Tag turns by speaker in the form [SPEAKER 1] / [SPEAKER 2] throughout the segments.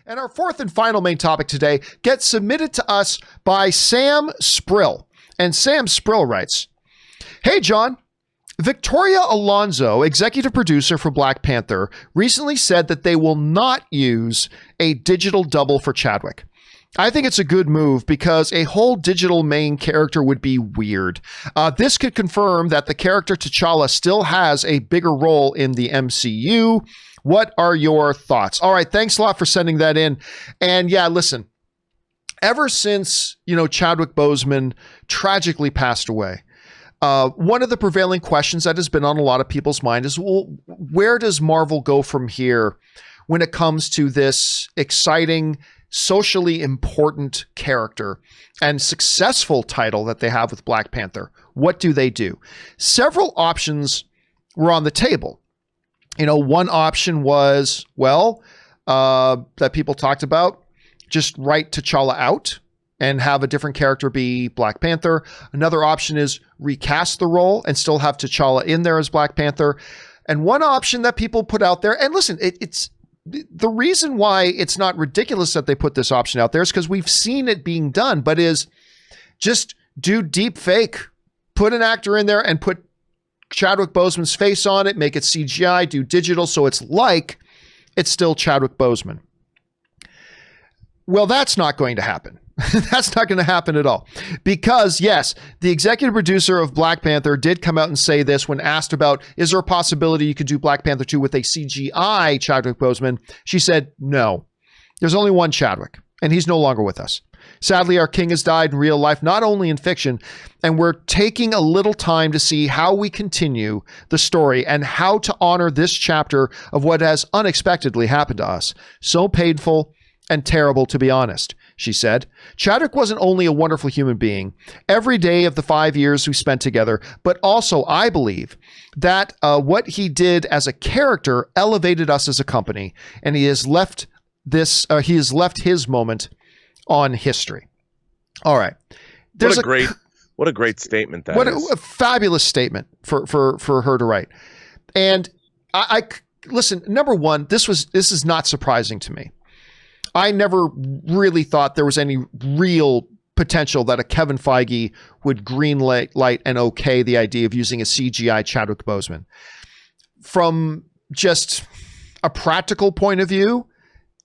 [SPEAKER 1] And our fourth and final main topic today gets submitted to us by Sam Spril. And Sam Spril writes, "Hey, John. Victoria Alonso, executive producer for Black Panther, recently said that they will not use a digital double for Chadwick. I think it's a good move because a whole digital main character would be weird. This could confirm that the character T'Challa still has a bigger role in the MCU. What are your thoughts?" All right, thanks a lot for sending that in. And yeah, listen, ever since, Chadwick Boseman tragically passed away, one of the prevailing questions that has been on a lot of people's mind is, well, where does Marvel go from here when it comes to this exciting, socially important character and successful title that they have with Black Panther? What do they do? Several options were on the table. One option was, that people talked about, just write T'Challa out and have a different character be Black Panther. Another option is recast the role and still have T'Challa in there as Black Panther. And one option that people put out there, and listen, it's the reason why it's not ridiculous that they put this option out there is because we've seen it being done, but is just do deep fake, put an actor in there and put Chadwick Boseman's face on it, make it CGI, do digital, so it's still Chadwick Boseman. Well, that's not going to happen. That's not going to happen at all. Because, yes, the executive producer of Black Panther did come out and say this when asked about, is there a possibility you could do Black Panther 2 with a CGI Chadwick Boseman? She said, no. There's only one Chadwick, and he's no longer with us. Sadly, our king has died in real life, not only in fiction, and we're taking a little time to see how we continue the story and how to honor this chapter of what has unexpectedly happened to us. So painful and terrible, to be honest, she said. Chadwick wasn't only a wonderful human being every day of the 5 years we spent together, but also I believe that what he did as a character elevated us as a company, and he has left his moment on history. All right.
[SPEAKER 2] What a great statement that is.
[SPEAKER 1] A fabulous statement for her to write. And I listen, number one, this is not surprising to me. I never really thought there was any real potential that a Kevin Feige would green light and okay the idea of using a CGI Chadwick Boseman. From just a practical point of view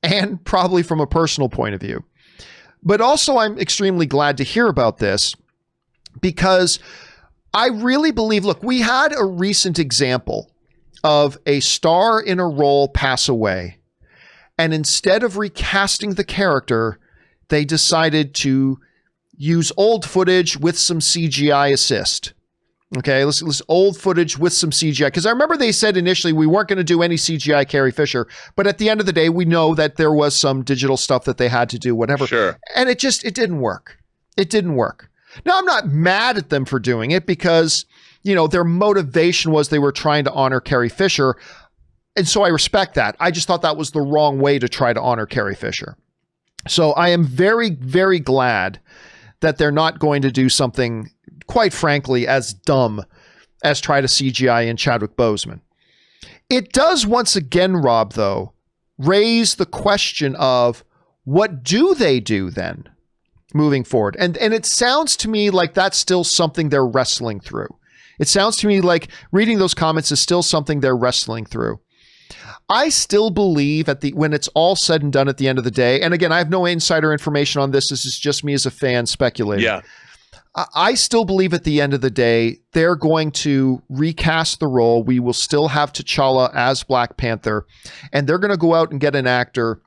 [SPEAKER 1] and probably from a personal point of view. But also I'm extremely glad to hear about this because I really believe, look, we had a recent example of a star in a role pass away. And instead of recasting the character, they decided to use old footage with some CGI assist. Okay, let's old footage with some CGI. Because I remember they said initially we weren't going to do any CGI Carrie Fisher. But at the end of the day, we know that there was some digital stuff that they had to do, whatever.
[SPEAKER 2] Sure.
[SPEAKER 1] And it didn't work. It didn't work. Now, I'm not mad at them for doing it because, their motivation was they were trying to honor Carrie Fisher. And so I respect that. I just thought that was the wrong way to try to honor Carrie Fisher. So I am very, very glad that they're not going to do something, quite frankly, as dumb as try to CGI in Chadwick Boseman. It does once again, Rob, though, raise the question of what do they do then moving forward? And it sounds to me like that's still something they're wrestling through. It sounds to me like reading those comments is still something they're wrestling through. I still believe when it's all said and done at the end of the day, and again, I have no insider information on this. This is just me as a fan speculating.
[SPEAKER 2] Yeah.
[SPEAKER 1] I still believe at the end of the day, they're going to recast the role. We will still have T'Challa as Black Panther, and they're going to go out and get an actor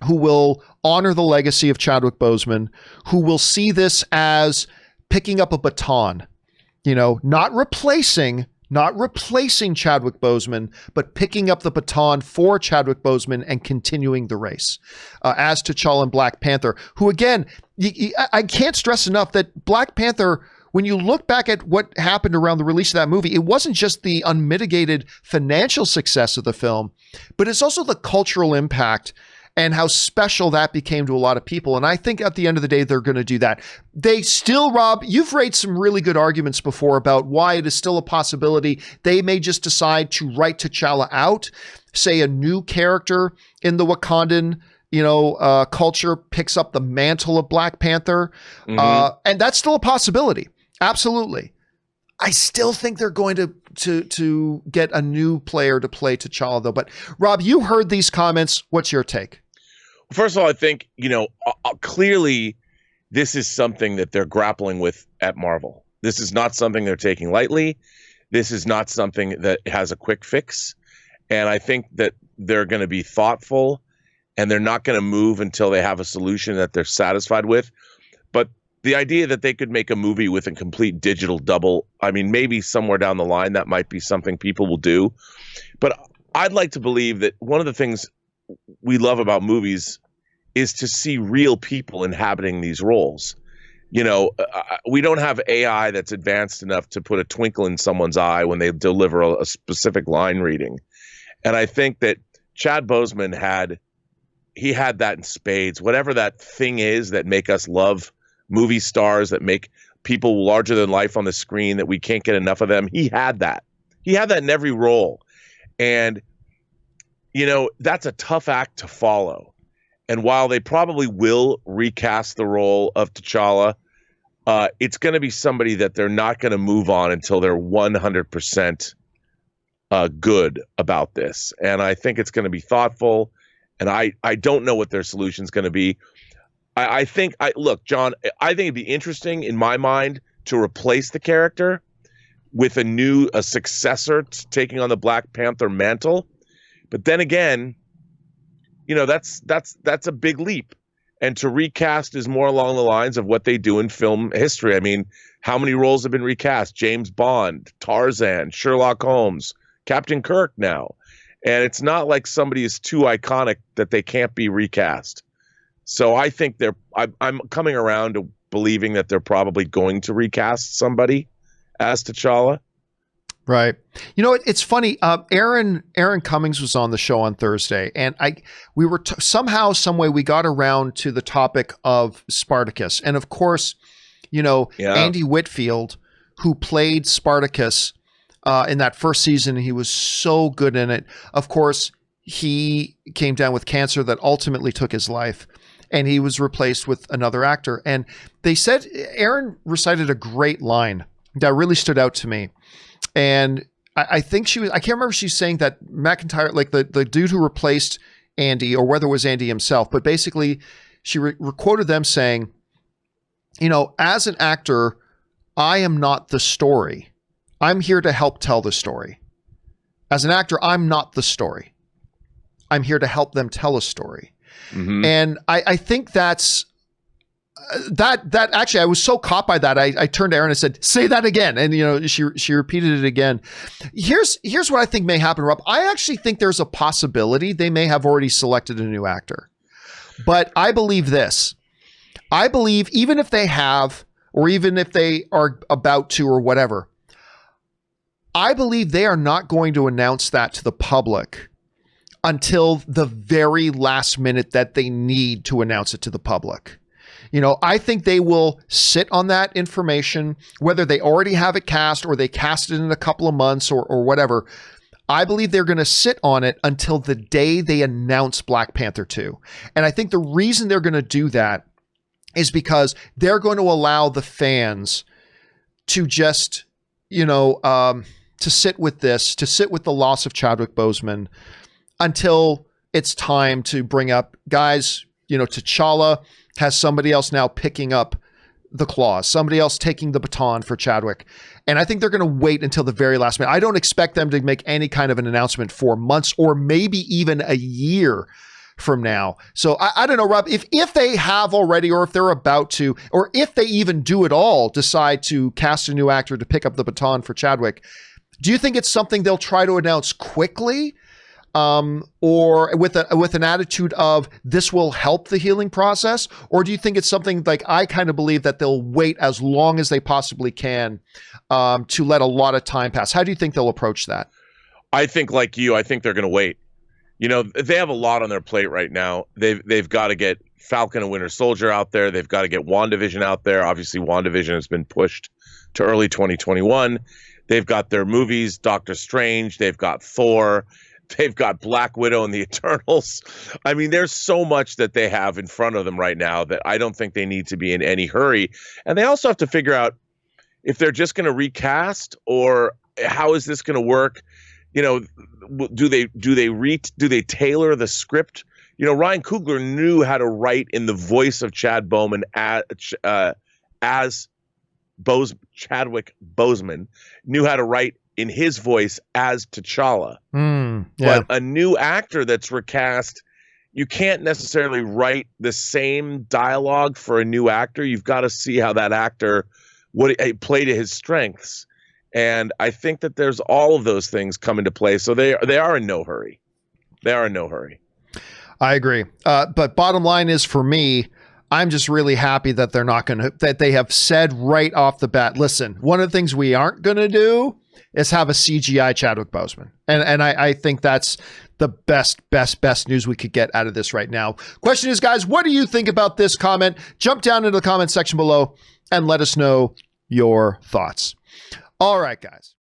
[SPEAKER 1] who will honor the legacy of Chadwick Boseman, who will see this as picking up a baton, not replacing Chadwick Boseman, but picking up the baton for Chadwick Boseman and continuing the race as T'Challa and Black Panther, who again, I can't stress enough that Black Panther, when you look back at what happened around the release of that movie, it wasn't just the unmitigated financial success of the film, but it's also the cultural impact and how special that became to a lot of people. And I think at the end of the day, they're going to do that. They still, Rob, you've raised some really good arguments before about why it is still a possibility. They may just decide to write T'Challa out, say a new character in the Wakandan, culture picks up the mantle of Black Panther. And that's still a possibility. Absolutely. I still think they're going to get a new player to play T'Challa, though. But Rob, you heard these comments. What's your take?
[SPEAKER 2] First of all, I think, clearly this is something that they're grappling with at Marvel. This is not something they're taking lightly. This is not something that has a quick fix. And I think that they're going to be thoughtful, and they're not going to move until they have a solution that they're satisfied with. But the idea that they could make a movie with a complete digital double, I mean, maybe somewhere down the line that might be something people will do. But I'd like to believe that one of the things we love about movies is to see real people inhabiting these roles. We don't have AI that's advanced enough to put a twinkle in someone's eye when they deliver a specific line reading. And I think that Chad Boseman had that in spades. Whatever that thing is that make us love movie stars, that make people larger than life on the screen, that we can't get enough of them. He had that. He had that in every role. And, that's a tough act to follow. And while they probably will recast the role of T'Challa, it's going to be somebody that they're not going to move on until they're 100% good about this. And I think it's going to be thoughtful. And I don't know what their solution is going to be. Look, John, I think it'd be interesting in my mind to replace the character with a successor taking on the Black Panther mantle. But then again, that's a big leap. And to recast is more along the lines of what they do in film history. I mean, how many roles have been recast? James Bond, Tarzan, Sherlock Holmes, Captain Kirk now. And it's not like somebody is too iconic that they can't be recast. So I think I'm coming around to believing that they're probably going to recast somebody as T'Challa.
[SPEAKER 1] Right. It's funny. Aaron Cummings was on the show on Thursday, and we were somehow, some way, we got around to the topic of Spartacus, and of course, Andy Whitfield, who played Spartacus in that first season, he was so good in it. Of course, he came down with cancer that ultimately took his life, and he was replaced with another actor. And they said Aaron recited a great line that really stood out to me. And I think I can't remember if she's saying that McIntyre, like the dude who replaced Andy, or whether it was Andy himself, but basically she quoted them saying, as an actor, I am not the story. I'm here to help tell the story. As an actor, I'm not the story. I'm here to help them tell a story. Mm-hmm. And I think that's that actually, I was so caught by that. I turned to Aaron and said, say that again. And, she repeated it again. Here's what I think may happen, Rob. I actually think there's a possibility they may have already selected a new actor. But I believe this. I believe even if they have, or even if they are about to, or whatever, I believe they are not going to announce that to the public until the very last minute that they need to announce it to the public. I think they will sit on that information, whether they already have it cast or they cast it in a couple of months or whatever. I believe they're going to sit on it until the day they announce Black Panther 2. And I think the reason they're going to do that is because they're going to allow the fans to just, to sit with this, to sit with the loss of Chadwick Boseman until it's time to bring up, guys, T'Challa has somebody else now picking up the claws, somebody else taking the baton for Chadwick. And I think they're going to wait until the very last minute. I don't expect them to make any kind of an announcement for months or maybe even a year from now. So I don't know, Rob, if they have already, or if they're about to, or if they even do at all decide to cast a new actor to pick up the baton for Chadwick, do you think it's something they'll try to announce quickly? Or with an attitude of this will help the healing process? Or do you think it's something like I kind of believe that they'll wait as long as they possibly can to let a lot of time pass? How do you think they'll approach that?
[SPEAKER 2] I think like you, I think they're going to wait. They have a lot on their plate right now. They've got to get Falcon and Winter Soldier out there. They've got to get WandaVision out there. Obviously, WandaVision has been pushed to early 2021. They've got their movies, Doctor Strange. They've got Thor. They've got Black Widow and the Eternals. I mean, there's so much that they have in front of them right now that I don't think they need to be in any hurry. And they also have to figure out if they're just going to recast, or how is this going to work? You know, do they tailor the script? You know, Ryan Coogler knew how to write in the voice of Chadwick Boseman, knew how to write in his voice as T'Challa. But a new actor that's recast, you can't necessarily write the same dialogue for a new actor. You've got to see how that actor would play to his strengths. And I think that there's all of those things come into play. So they are in no hurry. They are in no hurry.
[SPEAKER 1] I agree. But bottom line is, for me, I'm just really happy that they're not going to, that they have said right off the bat, listen, one of the things we aren't going to do is have a CGI Chadwick Boseman. And I think that's the best news we could get out of this right now. Question is, guys, what do you think about this comment? Jump down into the comment section below and let us know your thoughts. All right, guys.